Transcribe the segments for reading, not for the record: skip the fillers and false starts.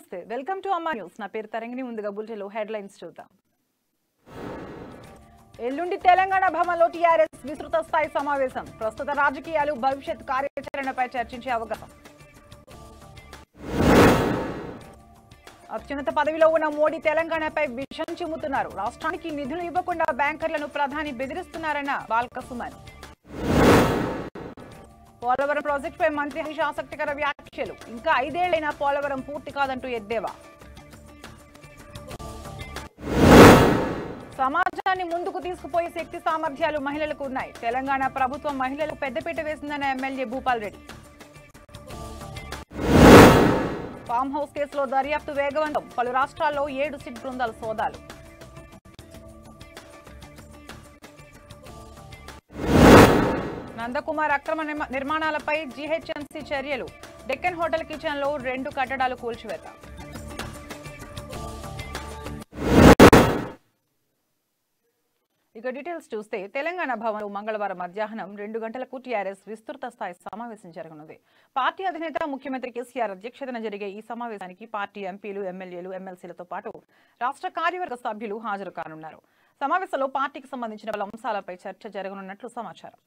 నమస్తే welcome to అమ్మా news నా పేరు తరంగిణి ముందుగా బులెటిన్లో హెడ్లైన్స్ చూద్దాం ఎల్లుండి తెలంగాణ భవన్లో టీఆర్ఎస్ విస్తృత స్థాయి సమావేశం ప్రస్తుత రాజకీయాలు భవిష్యత్ కార్యాచరణపై చర్చించే అవకాశం అత్యున్నత పదవిలో ఉన్న మోడీ తెలంగాణపై విషం చిమ్ముతున్నారు రాష్ట్రానికి నిధులు ఇవ్వకుండా బ్యాంకర్లను ప్రధాని బెదిరిస్తున్నారన్న బాల్క సుమన్ పోలవరం ప్రాజెక్టుపై మంత్రి హరీష్ ఆసక్తికర వ్యాఖ్యలు ఇంకా 5 ఏళ్లైనా పోలవరం పూర్తి కాదంటూ ఎద్దేవా సమాజాన్ని ముందుకు తీసుకుపోయే శక్తి సామర్థ్యాలు మహిళలకు ఉన్నాయి తెలంగాణ ప్రభుత్వం మహిళలకు పెద్దపీట వేసిందన్న MLA Bhupal Reddy farm house కేసులో దర్యాప్తు వేగవంతం పలు రాష్ట్రాల్లో 7 సిట్ బృందాల సోదాలు నందకుమార్ అక్రమ నిర్మాణాలపై జీహెచ్ఎంసీ చర్యలు డెక్కన్ హోటల్ కిచెన్ లో 2 కట్టడాలు కూల్చివేత ఇక డీటెయిల్స్ చూస్తే తెలంగాణ భవన్లో మంగళవారం మధ్యాహ్నం 2 గంటలకు టీఆర్ఎస్ విస్తృత స్థాయి సమావేశం జరగనుంది పార్టీ అధినేత ముఖ్యమంత్రి కేసీఆర్ అధ్యక్షతన జరిగే ఈ సమావేశానికి పార్టీ ఎంపీలు ఎమ్మెల్యేలు ఎమ్మెల్సీలతో పాటు రాష్ట్ర కార్యవర్గ సభ్యులు హాజరు కానున్నారు సమావేశంలో పార్టీకి సంబంధించిన పలు అంశాలపై చర్చ జరగనున్నట్లు సమాచారం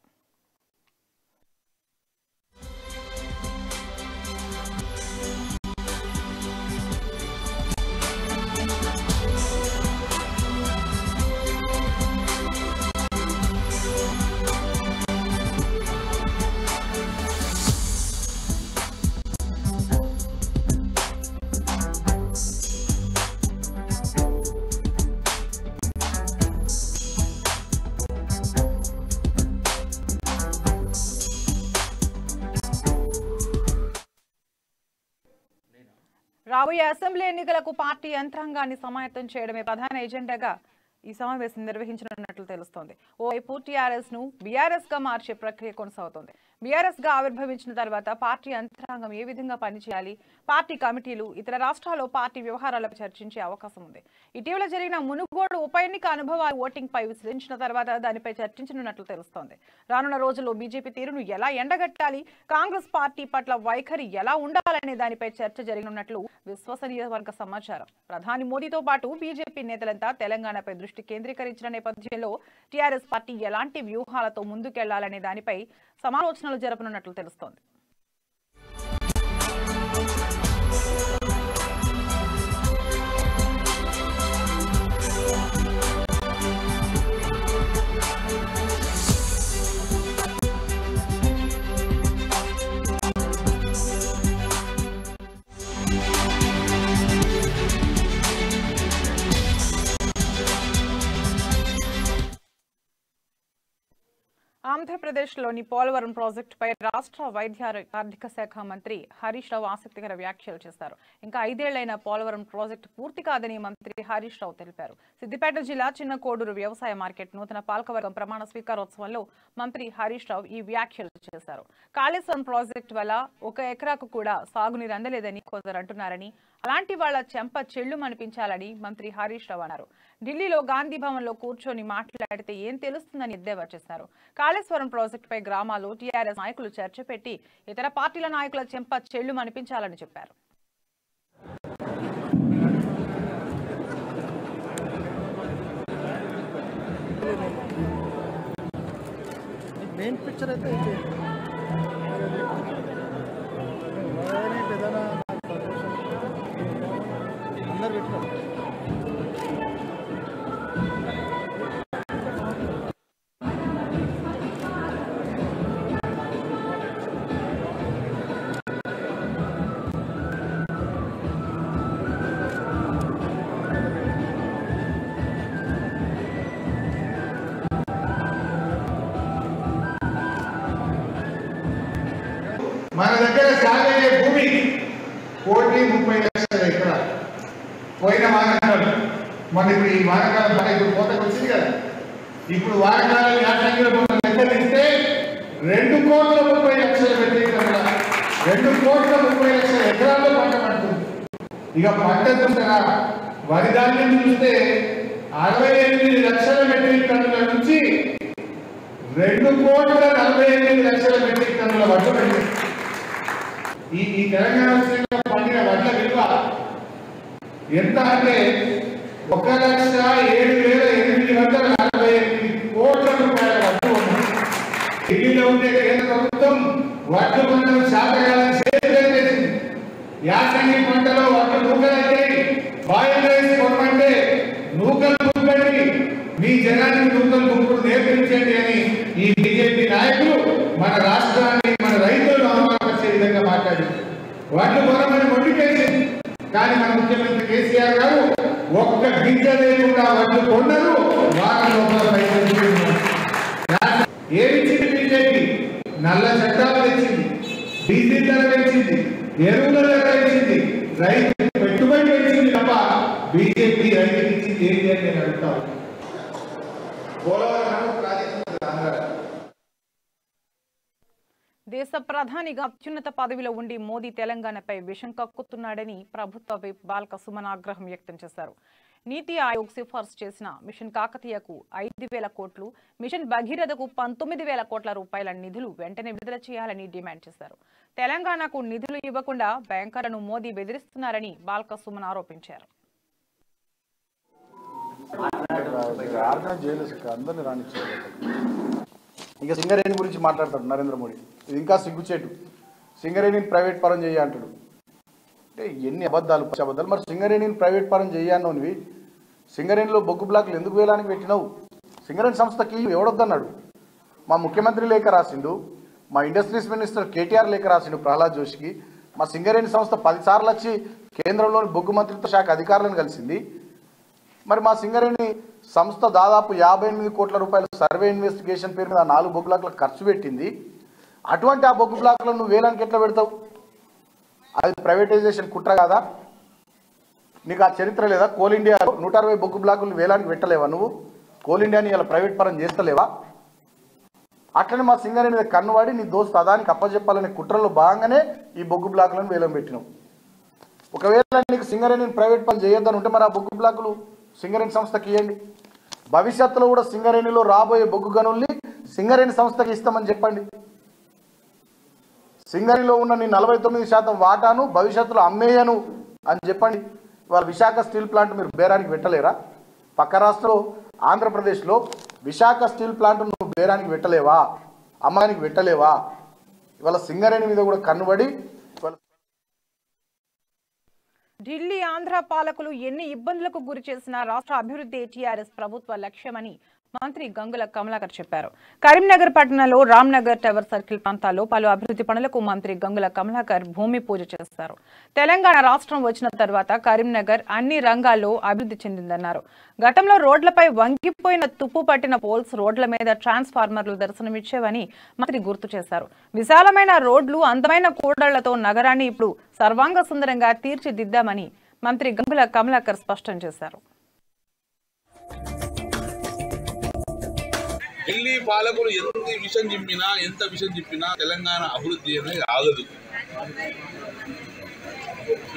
రాబోయే అసెంబ్లీ ఎన్నికలకు పార్టీ యంత్రాంగాన్ని సమాయత్తం చేయడమే ప్రధాన ఎజెండాగా ఈ సమావేశం నిర్వహించనున్నట్లు తెలుస్తోంది ఓవైపు టీఆర్ఎస్ ను బీఆర్ఎస్ గా మార్చే ప్రక్రియ కొనసాగుతోంది బీఆర్ఎస్ గా ఆవిర్భవించిన తర్వాత పార్టీ యంత్రాంగం ఏ విధంగా పనిచేయాలి పార్టీ కమిటీలు ఇతర రాష్ట్రాల్లో పార్టీ వ్యవహారాలపై చర్చించే అవకాశం ఉంది ఇటీవల జరిగిన మునుగోడు ఉప ఎన్నిక అనుభవాలు ఓటింగ్ పై విశ్లేషించిన తర్వాత దానిపై చర్చించనున్నట్లు తెలుస్తోంది రానున్న రోజుల్లో బీజేపీ తీరును ఎలా ఎండగట్టాలి కాంగ్రెస్ పార్టీ పట్ల వైఖరి ఎలా ఉండాలనే దానిపై చర్చ జరగనున్నట్లు విశ్వసనీయ వర్గ సమాచారం ప్రధాని మోదీతో పాటు బీజేపీ నేతలంతా తెలంగాణపై దృష్టి కేంద్రీకరించిన నేపథ్యంలో టీఆర్ఎస్ పార్టీ ఎలాంటి వ్యూహాలతో ముందుకెళ్లాలనే దానిపై సమాలోచనలు జరపనున్నట్లు తెలుస్తోంది ఆంధ్రప్రదేశ్లోని పోలవరం ప్రాజెక్టుపై రాష్ట్ర వైద్య ఆర్థిక శాఖ మంత్రి హరీష్ రావు ఆసక్తికర వ్యాఖ్యలు చేశారు ఇంకా 5 ఏళ్లైన పోలవరం ప్రాజెక్టు పూర్తి కాదని మంత్రి హరీష్ రావు తెలిపారు సిద్దిపేట జిల్లా చిన్న కోడూరు వ్యవసాయ మార్కెట్ నూతన పాలకవర్గం ప్రమాణ స్వీకారోత్సవంలో మంత్రి హరీష్ రావు ఈ వ్యాఖ్యలు చేశారు కాళేశ్వరం ప్రాజెక్టు వల్ల 1 ఎకరాకు కూడా సాగునీరు అందలేదని కొందరు అంటున్నారని అలాంటి వాళ్ల చెంప చెల్లుమనిపించాలని మంత్రి హరీష్ రావు అన్నారు ఢిల్లీలో గాంధీ భవన్ లో కూర్చొని మాట్లాడితే ఏం తెలుస్తుందని ఎద్దేవా చేశారు కాళేశ్వరం ప్రాజెక్టుపై గ్రామాల్లో టీఆర్ఎస్ నాయకులు చర్చ పెట్టి ఇతర పార్టీల నాయకుల చెంప చెల్లుమనిపించాలని చెప్పారు మెయిన్ పిక్చర్ అయితే అందరు పెట్టారు మన దగ్గర సాగే భూమి 1,30,00,000 ఎకరాలు పోయిన వానకాలం మన ఇప్పుడు ఈ వానకాలం మన ఇప్పుడు కోతకు వచ్చింది కదా ఇప్పుడు వానకాలం యాసంగిలో లెక్కలిస్తే 2,30,00,000 వ్యతిరేకంగా 2,30,00,000 ఎకరాల్లో పంట పడుతుంది ఇక పంట చూస్తారా వరి ధాన్యం చూస్తే 68 లక్షల మెట్రిక్ టన్నుల నుంచి 2,48 లక్షల మెట్రిక్ టన్నుల వడ్లు పెట్టింది ఈ తెలంగాణ పండిన వడ్ల విలువ ఎంత అంటే 1,07,848 కోట్ల రూపాయల వడ్లు ఉన్నాయి. ఢిల్లీలో ఉండే కేంద్ర ప్రభుత్వం వడ్లు పంటలు శాతకాలం చేసింది. యాసంగి పంటలో వడ్లు నూకలైతే బాయిల్ రైస్ కొనమంటే నూకలు నూకండి, మీ జనానికి నూకలు నూకుడు నేర్పించండి అని ఈ బీజేపీ నాయకులు మన రాష్ట్రాన్ని మన రైతులను అవమానపరిచే విధంగా మాట్లాడారు. వడ్లు కొనమని మొండికేసింది. కానీ మన ముఖ్యమంత్రి కేసీఆర్ గారు ఒక్క గింజ లేకుండా వడ్లు కొన్నారు. వారం లోపల ఏమిచ్చింది బీజేపీ? నల్ల చట్టాలు తెచ్చింది, డీజిల్ ధర పెంచింది, ఎరువుల ధర పెంచింది, రైతు పెట్టుబడి పెంచింది తప్ప బీజేపీ రైతుకి ఇచ్చింది ఏంటి అని నేను అడుగుతాను. పోలవరం ప్రాజెక్టు ఆంధ్ర దేశ ప్రధానిగా అత్యున్నత పదవిలో ఉండి మోదీ తెలంగాణపై విషం కక్కుతున్నాడని ప్రభుత్వ విప్ బాల్క సుమన్ ఆగ్రహం వ్యక్తం చేశారు. నీతి ఆయోగ్ సిఫార్సు చేసిన మిషన్ కాకతీయకు 5,000 కోట్లు, మిషన్ భగీరథకు 19,000 కోట్ల రూపాయల నిధులు వెంటనే విడుదల చేయాలని డిమాండ్ చేశారు. తెలంగాణకు నిధులు ఇవ్వకుండా బ్యాంకర్లను మోదీ బెదిరిస్తున్నారని బాల్క సుమన్ ఆరోపించారు. ఇక సింగరేణి గురించి మాట్లాడతాడు నరేంద్ర మోడీ. ఇది ఇంకా సిగ్గుచేటు. సింగరేణిని ప్రైవేట్ పరం చేయ అంటాడు. అంటే ఎన్ని అబద్ధాలు, పచ్చి అబద్ధాలు. మరి సింగరేణిని ప్రైవేట్ పరం చేయన్నోనివి సింగరేణిలో బొగ్గు బ్లాకులు ఎందుకు వేలానికి పెట్టినావు? సింగరేణి సంస్థకి ఎవడొద్దన్నాడు? మా ముఖ్యమంత్రి లేఖ రాసిండు, మా ఇండస్ట్రీస్ మినిస్టర్ కేటీఆర్ లేఖ రాసిండు ప్రహ్లాద్ జోషికి. మా సింగరేణి సంస్థ 10 సార్లు వచ్చి కేంద్రంలోని బొగ్గు మంత్రిత్వ శాఖ అధికారులను కలిసింది. మరి మా సింగరేణి సంస్థ దాదాపు 58 కోట్ల రూపాయల సర్వే ఇన్వెస్టిగేషన్ పేరు మీద 4 బొగ్గు బ్లాకులకు ఖర్చు పెట్టింది. అటువంటి ఆ బొగ్గు బ్లాకులను నువ్వు వేలానికి ఎట్లా పెడతావు? అది ప్రైవేటైజేషన్ కుట్ర కాదా? నీకు ఆ చరిత్ర లేదా? కోల్ ఇండియాలో 160 బొగ్గు బ్లాకులు వేలానికి పెట్టలేవా నువ్వు? కోల్ ఇండియాని ఇలా ప్రైవేట్ పరం చేస్తలేవా? అట్లనే మా సింగరేణి మీద కన్నువాడి నీ దోస్తు అదానికి అప్పచెప్పాలనే కుట్రలో భాగంగానే ఈ బొగ్గు బ్లాకులను వేలం పెట్టినావు. ఒకవేళ నీకు సింగరేణిని ప్రైవేట్ పరం చేయొద్దని ఉంటే మరి ఆ బొగ్గు బ్లాకులు సింగరేణి సంస్థకి ఇవ్వండి. భవిష్యత్తులో కూడా సింగరేణిలో రాబోయే బొగ్గు గనుల్ని సింగరేణి సంస్థకి ఇస్తామని చెప్పండి. సింగరేణిలో ఉన్న నీ 49% వాటాను భవిష్యత్తులో అమ్మేయను అని చెప్పండి. ఇవాళ విశాఖ స్టీల్ ప్లాంట్ మీరు బేరానికి పెట్టలేరా? పక్క రాష్ట్రంలో ఆంధ్రప్రదేశ్లో విశాఖ స్టీల్ ప్లాంట్ నువ్వు బేరానికి పెట్టలేవా? అమ్మానికి పెట్టలేవా? ఇవాళ సింగరేణి మీద కూడా కన్నుబడి ఢిల్లీ ఆంధ్ర పాలకులు ఎన్ని ఇబ్బందులకు గురి చేసినా రాష్ట్ర అభివృద్ధి టీఆర్ఎస్ ప్రభుత్వ లక్ష్యమని మంత్రి గంగుల కమలాకర్ చెప్పారు. కరీంనగర్ పట్టణంలో రామ్నగర్ టవర్ సర్కిల్ ప్రాంతాల్లో పలు అభివృద్ధి పనులకు మంత్రి గంగుల కమలాకర్ భూమి పూజ చేస్తారు. తెలంగాణ రాష్ట్రం వచ్చిన తర్వాత కరీంనగర్ అన్ని రంగాల్లో అభివృద్ధి చెందిందన్నారు. గతంలో రోడ్లపై వంగిపోయిన తుప్పు పట్టిన పోల్స్, రోడ్ల మీద ట్రాన్స్ఫార్మర్లు దర్శనమిచ్చేవని మంత్రి గుర్తు చేశారు. విశాలమైన రోడ్లు, అందమైన కూడళ్లతో నగరాన్ని ఇప్పుడు సర్వాంగ సుందరంగా తీర్చిదిద్దామని మంత్రి గంగుల కమలాకర్ స్పష్టం చేశారు. ఢిల్లీ పాలకులు ఎంత విషయం చెప్పినా తెలంగాణ అభివృద్ధి అనేది ఆగదు.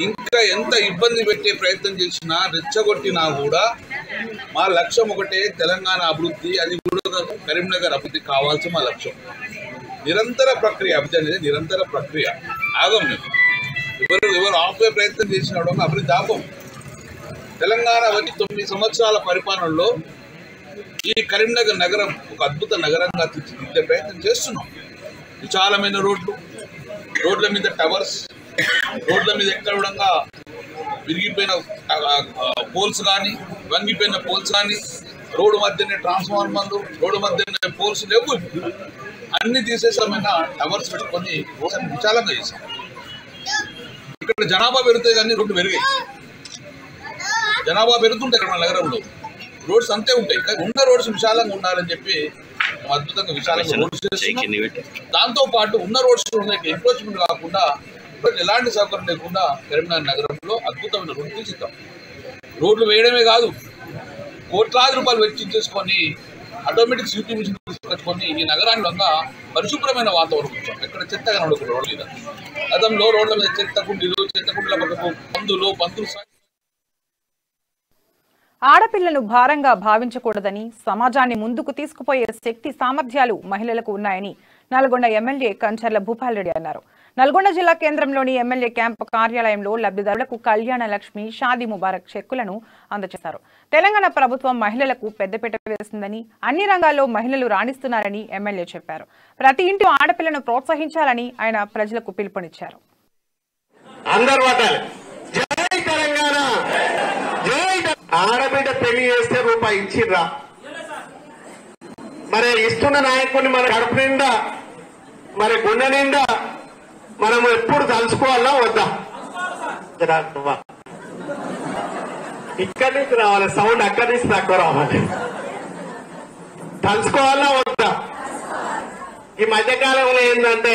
ఇంకా ఎంత ఇబ్బంది పెట్టే ప్రయత్నం చేసినా, రెచ్చగొట్టినా కూడా మా లక్ష్యం ఒకటే, తెలంగాణ అభివృద్ధి. అది కూడా కరీంనగర్ అభివృద్ధి కావాల్సిన మా లక్ష్యం. నిరంతర ప్రక్రియ, అభివృద్ధి అనేది నిరంతర ప్రక్రియ. ఆగం మేము. ఎవరు ఆపే ప్రయత్నం చేసినాడో అభివృద్ధి ఆపం. తెలంగాణ వచ్చి 9 సంవత్సరాల పరిపాలనలో ఈ కరీంనగర్ నగరం ఒక అద్భుత నగరంగా తీర్చిదిద్దే ప్రయత్నం చేస్తున్నాం. విశాలమైన రోడ్లు, రోడ్ల మీద టవర్స్, రోడ్ల మీద ఎక్కడ కూడా విరిగిపోయిన పోల్స్ కానీ, వంగిపోయిన పోల్స్ కానీ, రోడ్డు మధ్యనే ట్రాన్స్ఫార్మర్లు, రోడ్డు మధ్యనే పోల్స్ లేవు. అన్ని తీసేసామైన టవర్స్ పెట్టుకొని విశాలంగా చేశాం. ఇక్కడ జనాభా పెరుగుతాయి కానీ రోడ్లు పెరిగాయి. జనాభా పెరుగుతుంటాయి ఇక్కడ మన నగరంలో, రోడ్స్ అంతే ఉంటాయి. కానీ ఉన్న రోడ్స్ విశాలంగా ఉండాలని చెప్పి అద్భుతంగా విశాలంగా రోడ్స్ చేస్తున్నాం. దాంతో పాటు ఉన్న రోడ్స్ ఎంక్రోచ్మెంట్ కాకుండా ఎలాంటి సౌకర్యం లేకుండా కరీంనగర్ నగరంలో అద్భుతమైన రోడ్లు తీసిద్దాం. రోడ్లు వేయడమే కాదు, కోట్లాది రూపాయలు వెచ్చించేసుకొని ఆటోమేటిక్ స్వీపింగ్ మిషన్ తీసుకొచ్చుకొని ఈ నగరాన్ని వల్ల పరిశుభ్రమైన వాతావరణం వచ్చాం. ఎక్కడ చెత్త కనబడకూడదు రోడ్ల మీద. గతంలో రోడ్ల మీద చెత్త కుండీలు, చెత్త కుండీల పక్కకు పందులు. ఆడపిల్లలు భారంగా భావించకూడదని, సమాజాన్ని ముందుకు తీసుకుపోయే శక్తి సామర్థ్యాలు మహిళలకు ఉన్నాయని నల్గొండ ఎమ్మెల్యే కంచర్ల భూపాల్ రెడ్డి అన్నారు. నల్గొండ జిల్లా కేంద్రంలోని ఎమ్మెల్యే క్యాంపు కార్యాలయంలో లబ్ధిదారులకు కళ్యాణ లక్ష్మి షాదీ ముబారక్ చెక్కులను అందజేశారు. తెలంగాణ ప్రభుత్వం మహిళలకు పెద్దపీట వేస్తుందని, అన్ని రంగాల్లో మహిళలు రాణిస్తున్నారని ఎమ్మెల్యే చెప్పారు. ప్రతి ఇంటి ఆడపిల్లను ప్రోత్సహించాలని ఆయన ప్రజలకు పిలుపునిచ్చారు. ఆడబిడ్డ పెళ్లి చేస్తే రూపాయి ఇచ్చిర్రా, మరి ఇస్తున్న నాయకుడిని మన కడుపు నిండా మరి గుండె నిండా మనం ఎప్పుడు తలుచుకోవాలా వద్దా? ఇక్కడి నుంచి రావాలి సౌండ్, అక్కడి నుంచి తక్కువ రావాలి. తలుచుకోవాలా వద్దా? ఈ మధ్యకాలంలో ఏంటంటే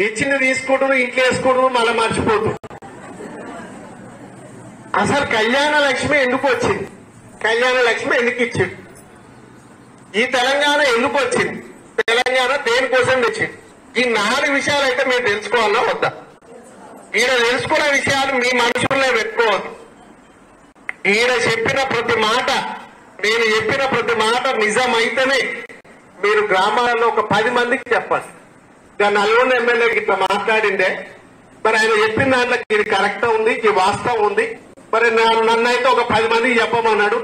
ఇచ్చింది తీసుకుంటారు, ఇంట్లో వేసుకుంటారు, మళ్ళీ మర్చిపోతారు. అసలు కళ్యాణ లక్ష్మి ఎందుకు వచ్చింది? కళ్యాణ లక్ష్మి ఎందుకు ఇచ్చింది? ఈ తెలంగాణ ఎందుకు వచ్చింది? తెలంగాణ దేనికోసం తెచ్చింది? ఈ 4 విషయాలు అయితే మీరు తెలుసుకోవాలా వద్దా? ఈయన తెలుసుకున్న విషయాలు మీ మనసులో పెట్టుకోవద్దు. ఈయన చెప్పిన ప్రతి మాట, నేను చెప్పిన ప్రతి మాట నిజమైతేనే మీరు గ్రామాలలో ఒక 10 మందికి చెప్పాలి. ఇక నల్గొండ ఎమ్మెల్యేకి ఇట్లా మాట్లాడిందే, మరి ఆయన చెప్పిన దాంట్లో ఇది కరెక్ట్ ఉంది, ఇది వాస్తవం ఉంది, మరి నన్నైతే ఒక 10 మందికి చెప్పమన్నాడు.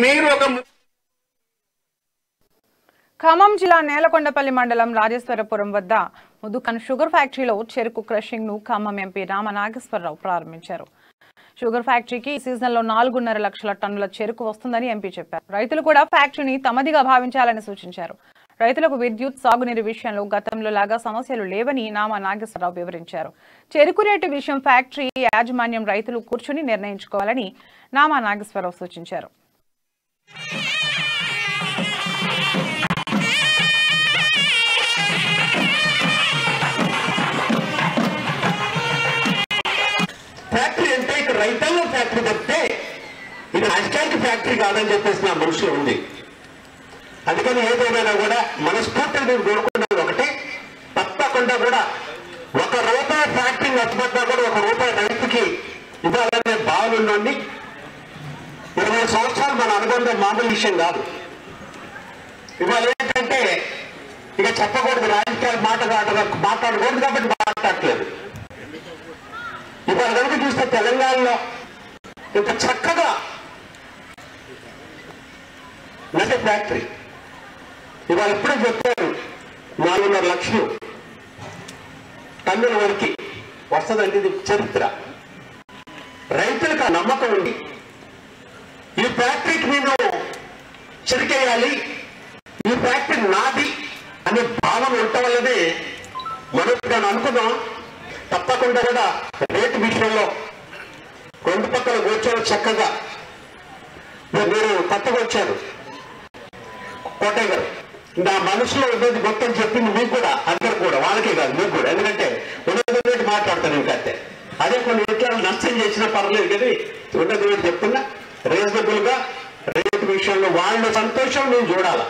మీరు ఒక ఖమ్మం జిల్లా నేలకొండపల్లి మండలం రాజేశ్వరపురం వద్ద ముదుకన్ షుగర్ ఫ్యాక్టరీలో చెరుకు క్రషింగ్ ను ఖమ్మం ఎంపీ రామ నాగేశ్వరరావు ప్రారంభించారు. షుగర్ ఫ్యాక్టరీకి ఈ సీజన్లో 4.5 లక్షల టన్నుల చెరుకు వస్తుందని ఎంపీ చెప్పారు. రైతులు కూడా ఫ్యాక్టరీని తమదిగా భావించాలని సూచించారు. రైతులకు విద్యుత్, సాగునీరు విషయంలో గతంలో లాగా సమస్యలు లేవని నామా నాగేశ్వరరావు వివరించారు. చెరుకు రేటు విషయం ఫ్యాక్టరీ యాజమాన్యం రైతులు కూర్చుని నిర్ణయించుకోవాలని నామా నాగేశ్వరరావు సూచించారు. ఫ్యాక్టరీ అంటే ఇక్కడ రైతాంగం ఫ్యాక్టరీ తప్పితే ఇది రాజకీయానికి ఫ్యాక్టరీ కాదని చెప్పేసి నా మనసులో ఉంది. అందుకని ఏదైనా కూడా మనస్ఫూర్తిగా నేను కోరుకున్నది ఒకటే, తప్పకుండా కూడా ₹1 ఫ్యాక్టరీ నష్టపడ్డా కూడా ₹1 రైతుకి ఇవ్వాలనే భావనలోని 20 సంవత్సరాలు మన అనుబంధం మామూలు విషయం కాదు. ఇవాళ ఏంటంటే ఇక చెప్పకూడదు, రాజకీయాలు మాట్లాడకూడదు కాబట్టి మాట్లాడట్లేదు. ఇవాళ కనుక చూస్తే తెలంగాణలో ఇంత చక్కగా నటి ఫ్యాక్టరీ ఇవాళ ఎప్పుడూ చెప్పారు 4.5 లక్షలు టన్నుల వరకు వస్తుందంటే ఇది చరిత్ర. రైతులకు ఆ నమ్మకం ఉంది. ఈ ఫ్యాక్టరీకి నేను చెరికేయాలి, ఈ ఫ్యాక్టరీ నాది అనే భావన ఉండటం వల్లనే మనం అనుకున్నాం. తప్పకుండా కూడా రేటు విషయంలో 2 పక్కల కూర్చొని చక్కగా మీరు కొత్తగా వచ్చారు కోటయ్య గారు, నా మనసులో ఉన్నది మొత్తం చెప్పింది మీకు కూడా, అందరు కూడా, వాళ్ళకే కాదు మీకు కూడా. ఎందుకంటే ఉన్నది మాట్లాడతాను ఇంకంతే. అదే కొన్ని విషయాలు నష్టం చేసినా పర్లేదు, కానీ ఉన్నది చెప్తున్నా రీజనబుల్ గా రేటు విషయంలో వాళ్ళ సంతోషం నేను చూడాలా,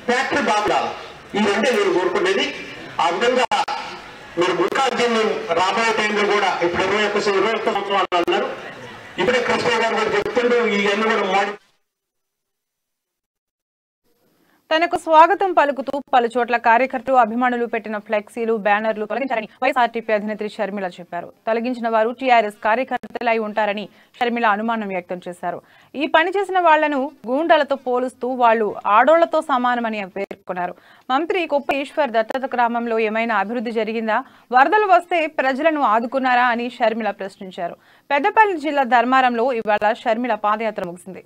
ఫ్యాక్టరీ బాగుండాలి. ఈ రెండే నేను కోరుకునేది. ఆ విధంగా మీరు ముల్కార్జున్ రాబోయే టైంలో కూడా ఇప్పుడు 21 సంవత్సరాలు అన్నారు. ఇప్పుడే కృష్ణ గారు కూడా చెప్తుండే ఇవన్నీ కూడా మోడీ తనకు స్వాగతం పలుకుతూ పలు చోట్ల కార్యకర్తలు, అభిమానులు పెట్టిన ఫ్లెక్సీలు, బ్యానర్లు తొలగించారని వైఎస్ఆర్టీపీ అధినేత్రి షర్మిల చెప్పారు. తొలగించిన వారు టీఆర్ఎస్ కార్యకర్తలై ఉంటారని షర్మిల అనుమానం వ్యక్తం చేశారు. ఈ పని చేసిన వాళ్లను గూండాలతో పోలుస్తూ వాళ్లు ఆడోళ్లతో సమానమని పేర్కొన్నారు. మంత్రి కొప్ప ఈశ్వర్ దత్తత గ్రామంలో ఏమైనా అభివృద్ధి జరిగిందా? వరదలు వస్తే ప్రజలను ఆదుకున్నారా అని షర్మిల ప్రశ్నించారు. పెద్దపల్లి జిల్లా ధర్మారంలో ఇవాళ షర్మిల పాదయాత్ర ముగిసింది.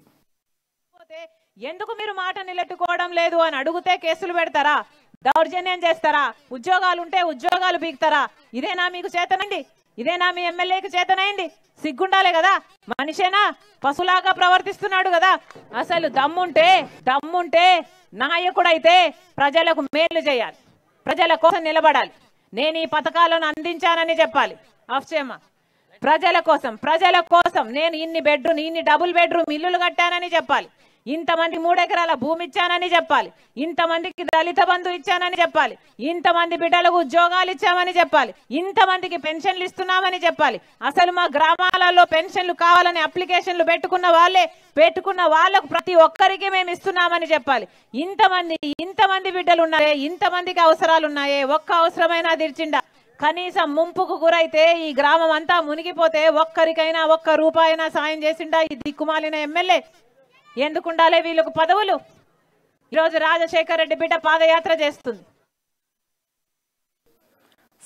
ఎందుకు మీరు మాట నిలట్టుకోవడం లేదు అని అడిగితే కేసులు పెడతారా, దౌర్జన్యం చేస్తారా, ఉద్యోగాలు ఉంటే ఉద్యోగాలు పీకుతారా? ఇదేనా మీకు చేతనండి? ఇదేనా మీ ఎమ్మెల్యేకి చేతనైంది? సిగ్గుండాలే కదా, మనిషేనా పశులాగా ప్రవర్తిస్తున్నాడు కదా. అసలు దమ్ముంటే నాయకుడైతే ప్రజలకు మేలు చేయాలి, ప్రజల కోసం నిలబడాలి. నేను ఈ పథకాలను అందించానని చెప్పాలి. అఫ్చేమా ప్రజల కోసం నేను ఇన్ని డబుల్ బెడ్రూమ్ ఇల్లులు కట్టానని చెప్పాలి. ఇంతమంది 3 ఎకరాల భూమి ఇచ్చానని చెప్పాలి. ఇంతమందికి దళిత బంధు ఇచ్చానని చెప్పాలి. ఇంతమంది బిడ్డలకు ఉద్యోగాలు ఇచ్చామని చెప్పాలి. ఇంతమందికి పెన్షన్లు ఇస్తున్నామని చెప్పాలి. అసలు మా గ్రామాలలో పెన్షన్లు కావాలని అప్లికేషన్లు పెట్టుకున్న వాళ్ళకు ప్రతి ఒక్కరికి మేము ఇస్తున్నామని చెప్పాలి. ఇంతమంది బిడ్డలు ఉన్నాయే, ఇంతమందికి అవసరాలు ఉన్నాయే, ఒక్క అవసరమైనా తీర్చిండా? కనీసం ముంపుకు గురైతే ఈ గ్రామం అంతా మునిగిపోతే ఒక్కరికైనా ఒక్క రూపాయినా సాయం చేసిండా ఈ దిక్కుమాలిన ఎమ్మెల్యే? ఎందుకుండాలే వీళ్ళకు పదవులు? ఈరోజు రాజశేఖర రెడ్డి బిడ్డ పాదయాత్ర చేస్తుంది.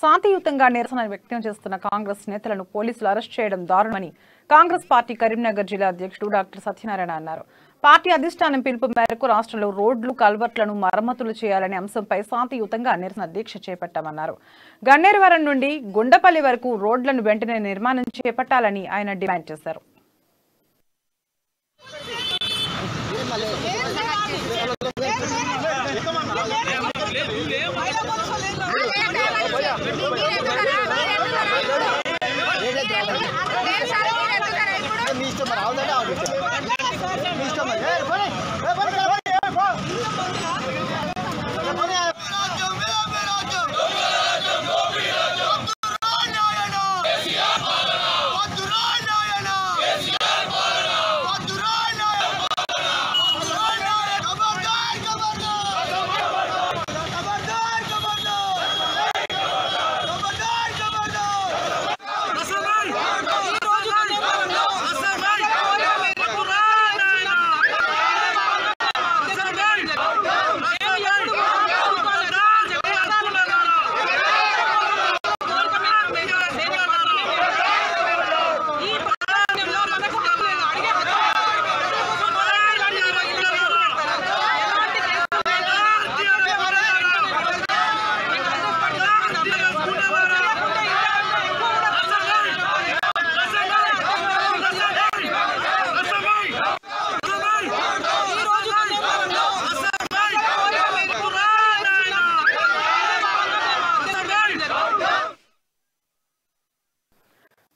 శాంతియుతంగా నిరసన వ్యక్తం చేస్తున్న కాంగ్రెస్ నేతలను పోలీసులు అరెస్ట్ చేయడం దారుణమని కాంగ్రెస్ పార్టీ కరీంనగర్ జిల్లా అధ్యక్షుడు డాక్టర్ సత్యనారాయణ అన్నారు. పార్టీ అధిష్టానం పిలుపు మేరకు రాష్ట్రంలో రోడ్లు కల్వర్ట్లను మరమ్మతులు చేయాలనే అంశంపై శాంతియుతంగా నిరసన దీక్ష చేపట్టామన్నారు. గన్నేరువరం నుండి గుండపల్లి వరకు రోడ్లను వెంటనే నిర్మాణం చేపట్టాలని ఆయన డిమాండ్ చేశారు.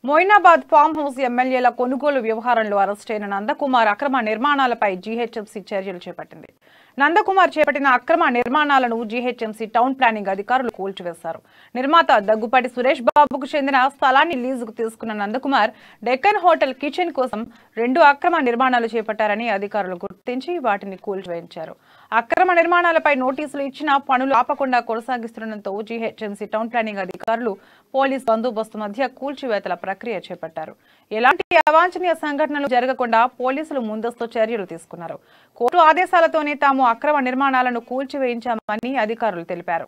మొయినాబాద్ ఫామ్ హౌస్ ఎమ్మెల్యేల కొనుగోలు వ్యవహారంలో అరెస్ట్ అయిన నందకుమార్ అక్రమ నిర్మాణాలపై జీహెచ్ఎంసీ చర్యలు చేపట్టింది. నందకుమార్ చేపట్టిన అక్రమ నిర్మాణాలను జీహెచ్ఎంసీ టౌన్ ప్లానింగ్ అధికారులు కూల్చివేశారు. నిర్మాత దగ్గుపాటి సురేష్ బాబుకు చెందిన స్థలాన్ని లీజుకు తీసుకున్న నందకుమార్ డెక్కన్ హోటల్ కిచెన్ కోసం 2 అక్రమ నిర్మాణాలు చేపట్టారని అధికారులు గుర్తించి వాటిని కూల్చివేయించారు. అక్రమ నిర్మాణాలపై నోటీసులు ఇచ్చినా పనులు ఆపకుండా కొనసాగిస్తుండటంతో జీహెచ్ఎంసీ టౌన్ ప్లానింగ్ అధికారులు పోలీస్ బందోబస్తు మధ్య కూల్చివేతల ప్రక్రియ చేపట్టారు. ఎలాంటి అవాంఛనీయ సంఘటనలు జరగకుండా పోలీసులు ముందస్తు చర్యలు తీసుకున్నారు. కోర్టు ఆదేశాలతోనే తాము అక్రమ నిర్మాణాలను కూల్చివేయించామని అధికారులు తెలిపారు.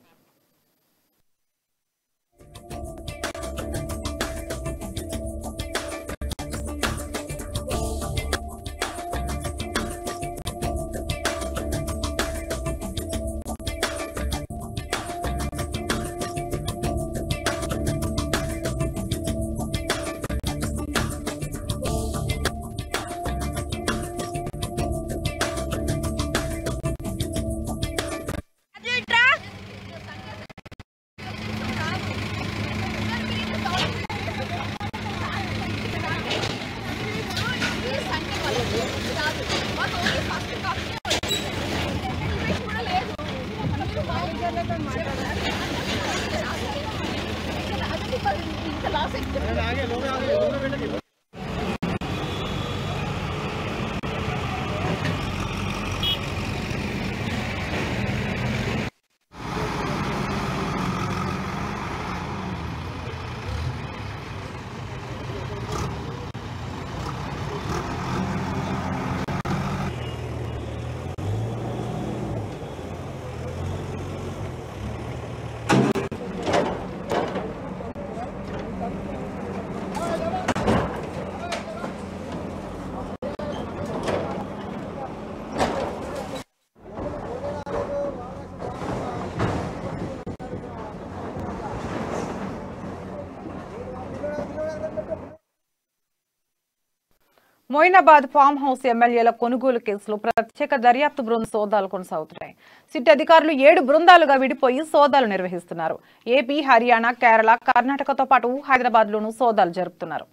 మొయినాబాద్ ఫామ్ హౌస్ ఎమ్మెల్యేల కొనుగోలు కేసులో ప్రత్యేక దర్యాప్తు బృందం సోదాలు కొనసాగుతున్నాయి. సిట్ అధికారులు 7 బృందాలుగా విడిపోయి సోదాలు నిర్వహిస్తున్నారు. ఏపీ, హర్యానా, కేరళ, కర్ణాటకతో పాటు హైదరాబాద్ లోనూ సోదాలు జరుపుతున్నారు.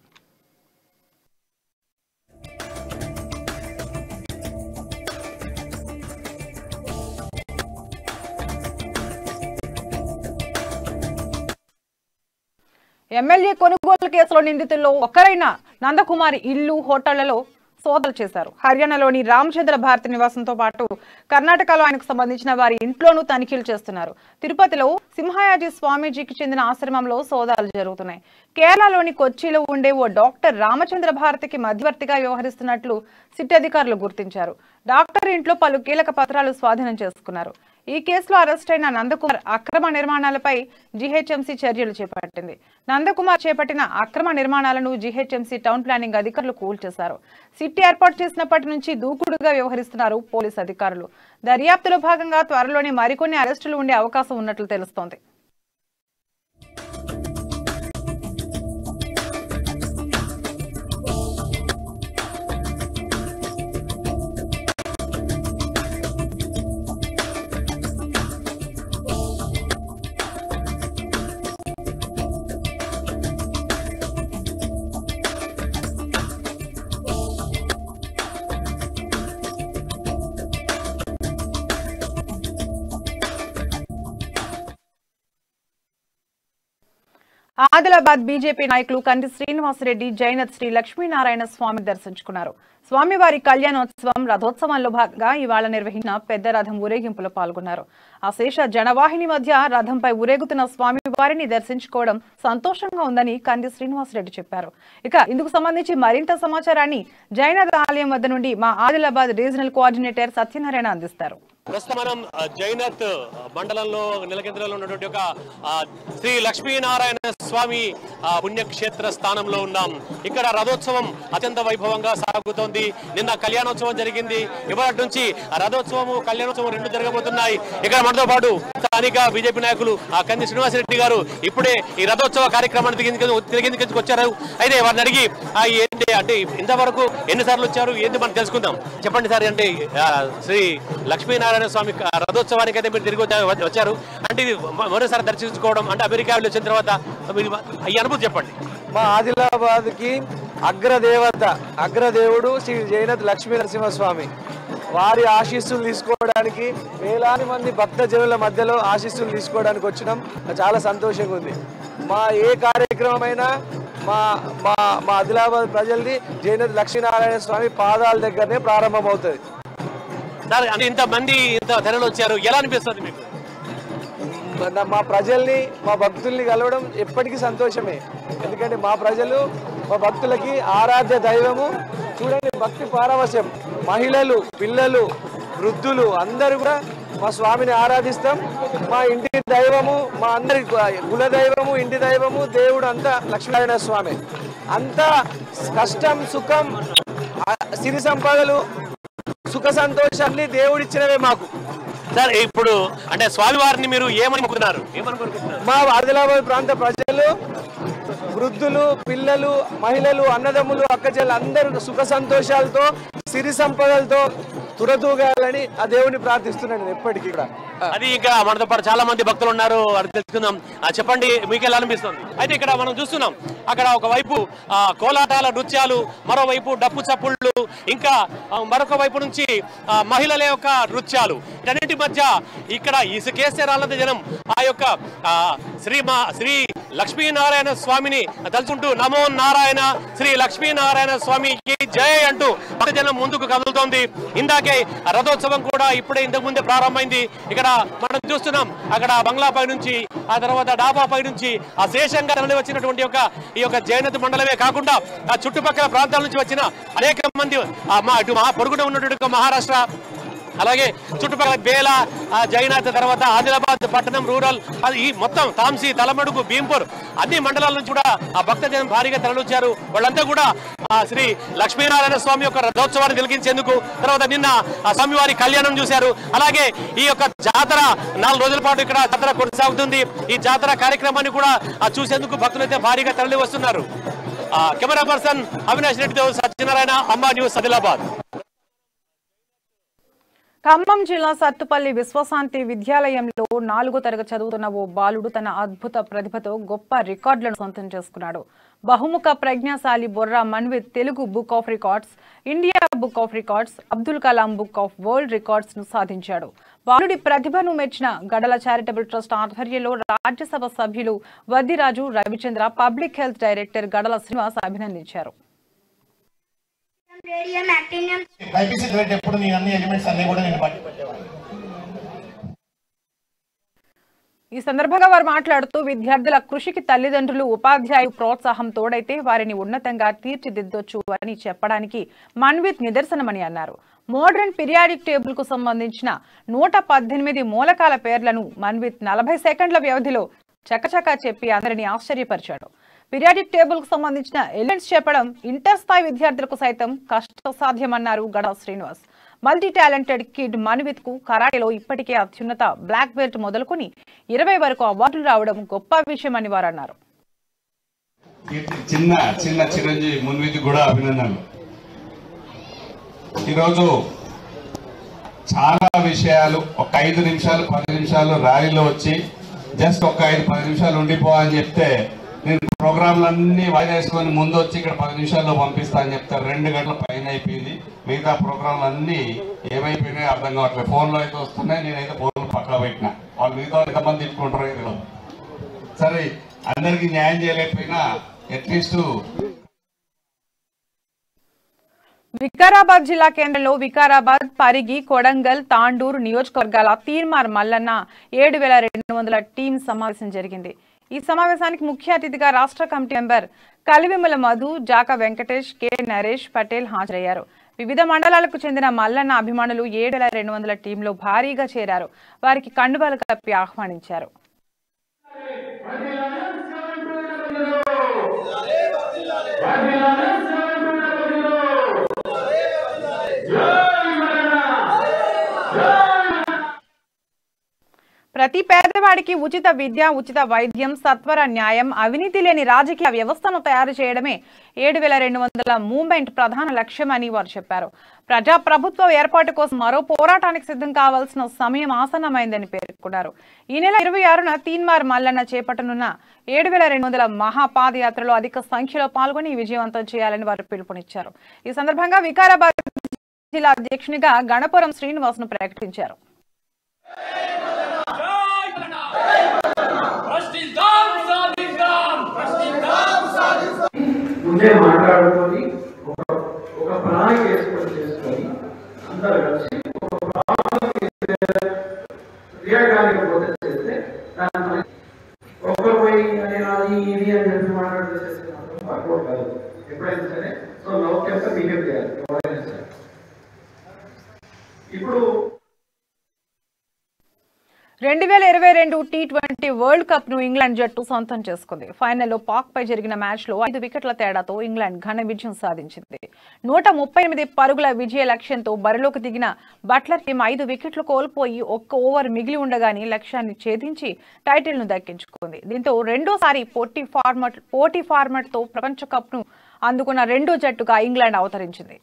ఎమ్మెల్యే కొనుగోలు కేసులో నిందితుల్లో ఒకరైన నందకుమార్ ఇల్లు, హోటళ్లలో సోదాలు చేశారు. హర్యానాలోని రామచంద్ర భారతి నివాసంతో పాటు కర్ణాటకలో ఆయనకు సంబంధించిన వారి ఇంట్లోనూ తనిఖీలు చేస్తున్నారు. తిరుపతిలో సింహాయాజీ స్వామీజీకి చెందిన ఆశ్రమంలో సోదాలు జరుగుతున్నాయి. కేరళలోని కొచ్చిలో ఉండే ఓ డాక్టర్ రామచంద్ర భారతికి మధ్యవర్తిగా వ్యవహరిస్తున్నట్లు సిట్ అధికారులు గుర్తించారు. డాక్టర్ ఇంట్లో పలు కీలక పత్రాలు స్వాధీనం చేసుకున్నారు. ఈ కేసులో అరెస్ట్ అయిన నందకుమార్ అక్రమ నిర్మాణాలపై జీహెచ్ఎంసీ చర్యలు చేపట్టింది. నందకుమార్ చేపట్టిన అక్రమ నిర్మాణాలను జీహెచ్ఎంసీ టౌన్ ప్లానింగ్ అధికారులు కూల్చేశారు. సిట్ ఏర్పాటు చేసినప్పటి నుంచి దూకుడుగా వ్యవహరిస్తున్నారు పోలీసు అధికారులు. దర్యాప్తులో భాగంగా త్వరలోనే మరికొన్ని అరెస్టులు ఉండే అవకాశం ఉన్నట్లు తెలుస్తోంది. ఆదిలాబాద్ బీజేపీ నాయకులు కంది శ్రీనివాసరెడ్డి జైనత్ శ్రీ లక్ష్మీనారాయణ స్వామి దర్శించుకున్నారు. స్వామివారి కళ్యాణోత్సవం రథోత్సవంలో భాగంగా ఇవాళ నిర్వహించిన పెద్ద రథం ఊరేగింపులో పాల్గొన్నారు. అశేష జనవాహిని మధ్య రథంపై ఊరేగుతున్న స్వామివారిని దర్శించుకోవడం సంతోషంగా ఉందని కంది శ్రీనివాసరెడ్డి చెప్పారు. ఇక ఇందుకు సంబంధించి మరింత సమాచారాన్ని జైనత్ ఆలయం వద్ద నుండి మా ఆదిలాబాద్ రీజనల్ కోఆర్డినేటర్ సత్యనారాయణ అందిస్తారు. ప్రస్తుతం మనం జైనత్ మండలంలో నిలకేంద్రంలో ఉన్నటువంటి ఒక శ్రీ లక్ష్మీనారాయణ స్వామి పుణ్యక్షేత్ర స్థానంలో ఉన్నాం. ఇక్కడ రథోత్సవం అత్యంత వైభవంగా సాగుతోంది. నిన్న కళ్యాణోత్సవం జరిగింది. ఇవాళ నుంచి రథోత్సవం కళ్యాణోత్సవం రెండు జరగబోతున్నాయి. ఇక్కడ మనతో పాటు స్థానిక బీజేపీ నాయకులు కంది శ్రీనివాసరెడ్డి గారు ఇప్పుడే ఈ రథోత్సవ కార్యక్రమాన్ని తిరిగించుకు వచ్చారు. అయితే వారిని అడిగి ఏంటి అంటే ఇంతవరకు ఎన్నిసార్లు వచ్చారు ఏంటి మనం తెలుసుకుందాం. చెప్పండి సార్, అంటే శ్రీ లక్ష్మీనారాయణ స్వామి రథోత్సవానికి అయితే మీరు తిరిగి వచ్చారు అంటే ఇది మరోసారి దర్శించుకోవడం అంటే అమెరికా వెళ్ళి వచ్చిన తర్వాత ఈ అనుభూతి చెప్పండి. మా ఆదిలాబాద్ కి అగ్రదేవుడు శ్రీ జైనత్ లక్ష్మీ నరసింహస్వామి వారి ఆశీస్సులు తీసుకోవడానికి వేలాది మంది భక్త జనుల మధ్యలో ఆశీస్సులు తీసుకోవడానికి వచ్చినాం. చాలా సంతోషంగా ఉంది. మా ఏ కార్యక్రమమైనా మా మా మా ఆదిలాబాద్ ప్రజలది జైనత్ లక్ష్మీనారాయణ స్వామి పాదాల దగ్గరనే ప్రారంభమవుతుంది. అంటే ఇంతమంది ఇంత ధరలు వచ్చారు, ఎలా అనిపిస్తుంది మీకు? మా ప్రజల్ని మా భక్తుల్ని కలవడం ఎప్పటికీ సంతోషమే. ఎందుకంటే మా ప్రజలు మా భక్తులకి ఆరాధ్య దైవము. చూడండి, భక్తి పారవశ్యం. మహిళలు, పిల్లలు, వృద్ధులు అందరూ కూడా మా స్వామిని ఆరాధిస్తాం. మా ఇంటి దైవము, మా అందరి కుల దైవము, ఇంటి దైవము, దేవుడు అంతా లక్ష్మీనారాయణ స్వామి. అంతా కష్టం, సుఖం, సిరి సంపదలు, సుఖ సంతోషాన్ని దేవుడిచ్చినవే మాకు. సార్, ఇప్పుడు అంటే స్వామివారిని మీరు ఏమని మొక్కుతున్నారు? మా ఆదిలాబాద్ ప్రాంత ప్రజలు, వృద్ధులు, పిల్లలు, మహిళలు, అన్నదమ్ములు, అక్కచెల్లెలు అందరూ సుఖ సంతోషాలతో, సిరి సంపదలతో తురతూగాలని ఆ దేవుని ప్రార్థిస్తున్నాను ఎప్పటికీ కూడా. అది ఇంకా మనతో పాటు చాలా మంది భక్తులు ఉన్నారు, అది తెలుసుకుందాం. చెప్పండి, మీకు ఎలా అనిపిస్తుంది? అయితే ఇక్కడ మనం చూస్తున్నాం, అక్కడ ఒకవైపు కోలాటాల నృత్యాలు, మరోవైపు డప్పు చప్పుళ్ళు, ఇంకా మరొక వైపు నుంచి మహిళల యొక్క నృత్యాలు, వీటన్నిటి మధ్య ఇక్కడ ఇసుకేశ్వరానంద జనం ఆ యొక్క శ్రీ లక్ష్మీనారాయణ స్వామిని తలుచుకుంటూ నమో నారాయణ శ్రీ లక్ష్మీనారాయణ స్వామికి జై అంటూ భక్తజనం ముందుకు కదులుతోంది. ఇందాకే రథోత్సవం కూడా ఇప్పుడే ఇంతకు ముందే ప్రారంభమైంది. ఇక్కడ మనం చూస్తున్నాం, అక్కడ బంగ్లాపై నుంచి, ఆ తర్వాత డాబాపై నుంచి ఆ శేషంగా తరలి వచ్చినటువంటి ఈ యొక్క జైనత్ మండలమే కాకుండా ఆ చుట్టుపక్కల ప్రాంతాల నుంచి వచ్చిన అనేక మంది ఇటు పొరుగున ఉన్నటువంటి మహారాష్ట్ర, అలాగే చుట్టుపక్కల బేలా, జైనాథ్, తర్వాత ఆదిలాబాద్ పట్టణం, రూరల్, ఈ మొత్తం తాంసీ, తలమడుగు, భీంపూర్ అన్ని మండలాల నుంచి కూడా ఆ భక్తజనం భారీగా తరలించారు. వాళ్ళంతా కూడా శ్రీ లక్ష్మీనారాయణ స్వామి యొక్క రథోత్సవాన్ని వెలిగించేందుకు, తర్వాత నిన్న ఆ స్వామివారి కళ్యాణం చూశారు. అలాగే ఈ యొక్క జాతర 4 రోజుల పాటు ఇక్కడ జాతర కొనసాగుతుంది. ఈ జాతర కార్యక్రమాన్ని కూడా చూసేందుకు భక్తులైతే భారీగా తరలి వస్తున్నారు. కెమెరా పర్సన్ అవినాష్ రెడ్డితో సత్యనారాయణ, అమ్మా న్యూస్, ఆదిలాబాద్. ఖమ్మం జిల్లా సత్తుపల్లి విశ్వశాంతి విద్యాలయంలో 4వ తరగతి చదువుతున్న ఓ బాలుడు తన అద్భుత ప్రతిభతో గొప్ప రికార్డులను సొంతం చేసుకున్నాడు. బహుముఖ ప్రజ్ఞాశాలి Borra Manvith Telugu book of records, India book of records, Abdul Kalam book of world records ను సాధించాడు. బాలుడి ప్రతిభను మెచ్చిన గడల చారిటబుల్ ట్రస్ట్ ఆధ్వర్యంలో రాజ్యసభ సభ్యులు Vaddiraju Ravichandra, public health director గడల శ్రీనివాస్ అభినందించారు. బైపీసీ ఎప్పుడు నేను అన్ని ఎలిమెంట్స్ అన్ని కూడా నేను బట్టి పెట్టేవాడిని. ఈ సందర్భంగా వారు మాట్లాడుతూ విద్యార్థుల కృషికి తల్లిదండ్రులు ఉపాధ్యాయు ప్రోత్సాహం తోడైతే వారిని ఉన్నతంగా తీర్చిదిద్దొచ్చు అని చెప్పడానికి మన్విత్ నిదర్శనమని అన్నారు. మోడర్న్ పీరియాడిక్ టేబుల్ కు సంబంధించిన 118 మూలకాల పేర్లను మన్విత్ 40 సెకండ్ల వ్యవధిలో చకచకా చెప్పి అందరినీ ఆశ్చర్యపరిచాడు. పీరియాడిక్ టేబుల్ కు సంబంధించిన ఎలిమెంట్స్ చెప్పడం ఇంటర్ స్థాయి విద్యార్థులకు సైతం కష్టసాధ్యమన్నారు Gada Srinivas. Multi talented kid Manvith కు కరాటేలో ఇప్పటికే అత్యున్నత బ్లాక్ బెల్ట్ మొదలుకొని 20 వరకు అవార్డులు రావడం గొప్ప విషయమని వారు అన్నారు. చిన్న చిరంజీవి మన్విత్ కూడా అభినందనలు. ఈరోజు చాలా విషయాలు ఒక 5 నిమిషాలు 10 నిమిషాలు ర్యాలీలో వచ్చి జస్ట్ ఒక 5-10 నిమిషాలు ఉండిపోవాలని చెప్తే నేను ప్రోగ్రాంలన్నీ వాయిదా వేసుకొని ముందు వచ్చి ఇక్కడ 10 నిమిషాల్లో పంపిస్తా అని చెప్తారు. 2 గంటల పైన అయిపోయింది. మిగతా ప్రోగ్రాంలన్నీ ఏమైపోయినాయో అర్థం కావట్లేదు. ఫోన్లో అయితే వస్తున్నాయి, నేనైతే ఫోన్లు పక్కా పెట్టినా. వాళ్ళు మిగతా ఎంతమంది తిట్టుకుంటారో ఇది. సరే, అందరికీ న్యాయం చేయలేకపోయినా అట్లీస్ట్ వికారాబాద్ జిల్లా కేంద్రంలో వికారాబాద్, పరిగి, కొడంగల్, తాండూరు నియోజకవర్గాల తీర్మార్ మల్లన్న 7200 టీం సమావేశం జరిగింది. ఈ సమావేశానికి ముఖ్య అతిథిగా రాష్ట్ర committee member Kalivimala Madhu, Jaka Venkatesh, K Naresh Patel హాజరయ్యారు. వివిధ మండలాలకు చెందిన మల్లన్న అభిమానులు 7200 టీంలో భారీగా చేరారు. వారికి కండువాలు కప్పి ఆహ్వానించారు. ప్రతి పేదవాడికి ఉచిత విద్య, ఉచిత వైద్యం, సత్వర న్యాయం, అవినీతి లేని రాజకీయ వ్యవస్థను తయారు చేయడమే 7200 మూవ్మెంట్ ప్రధాన లక్ష్యమని వారు చెప్పారు. ప్రజాప్రభుత్వ ఏర్పాటు కోసం మరో పోరాటానికి సిద్ధం కావాల్సిన సమయం ఆసన్నమైందని పేర్కొన్నారు. ఈ నెల 26న తీన్మార్ మల్లన్న చేపట్టనున్న 7200 మహాపాదయాత్రలో అధిక సంఖ్యలో పాల్గొని విజయవంతం చేయాలని వారు పిలుపునిచ్చారు. ఈ సందర్భంగా వికారాబాద్ జిల్లా అధ్యక్షునిగా గణపురం శ్రీనివాస్ ను ప్రకటించారు. ముందే మాట్లాడుకొని ఒక ప్రణాళిక ఏర్పాటు చేసుకొని అందరూ కలిసి ఒక క్రియాకారిక ప్రోసెస్ చేస్తే దాని ఒకరిపై అని ఇది అని చెప్పి మాట్లాడితే చేస్తే మాత్రం వర్కౌట్ కాదు. ఎప్పుడైనా సరే సో లౌక్యంగా బిహేవ్ చేయాలి ఎవరైనా సరే. ఇప్పుడు 2022 T20 వరల్డ్ కప్ ను ఇంగ్లాండ్ జట్టు సొంతం చేసుకుంది. ఫైనల్లో పాక్ పై జరిగిన మ్యాచ్ లో 5 వికెట్ల తేడాతో ఇంగ్లాండ్ ఘన విజయం సాధించింది. 138 పరుగుల విజయ లక్ష్యంతో బరిలోకి దిగిన బట్లర్ టీం 5 వికెట్లు కోల్పోయి 1 ఓవర్ మిగిలి ఉండగానే లక్ష్యాన్ని ఛేదించి టైటిల్ ను దక్కించుకుంది. దీంతో రెండోసారి పోటీ ఫార్మాట్ తో ప్రపంచ కప్ ను అందుకున్న రెండో జట్టుగా ఇంగ్లాండ్ అవతరించింది.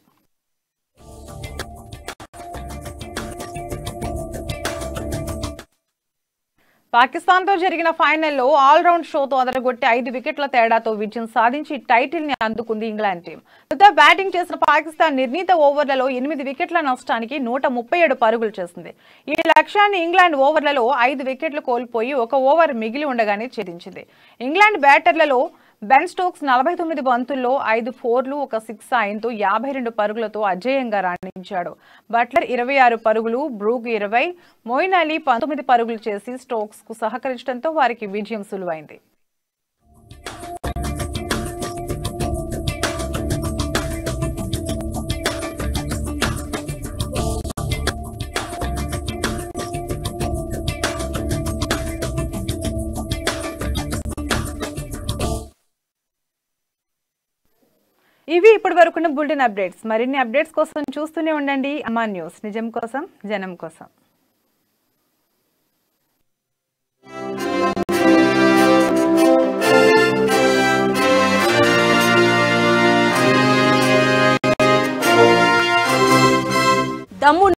పాకిస్తాన్ తో జరిగిన ఫైనల్లో ఆల్రౌండ్ షోతో అదరగొట్టి 5 వికెట్ల తేడాతో విజయం సాధించి టైటిల్ ని అందుకుంది ఇంగ్లాండ్ టీం. బ్యాటింగ్ చేసిన పాకిస్తాన్ నిర్ణీత ఓవర్లలో 8 వికెట్ల నష్టానికి 137 పరుగులు చేసింది. ఈ లక్ష్యాన్ని ఇంగ్లాండ్ ఓవర్లలో 5 వికెట్లు కోల్పోయి 1 ఓవర్ మిగిలి ఉండగానే ఛేదించింది. ఇంగ్లాండ్ బ్యాటర్లలో బెన్ స్టోక్స్ 49 బంతుల్లో 5 ఫోర్లు 1 సిక్స్ సాయంతో 52 పరుగులతో అజేయంగా రాణించాడు. బట్లర్ 26 పరుగులు, బ్రూక్ 20, మొయిన్ అలీ 19 పరుగులు చేసి స్టోక్స్ కు సహకరించడంతో వారికి విజయం సులువైంది. ఇవి ఇప్పటి వరకున్న బులెటిన్ అప్డేట్స్. మరిన్ని అప్డేట్స్ కోసం చూస్తూనే ఉండండి అమ్మా న్యూస్. నిజం కోసం, జనం కోసం. దమ్ము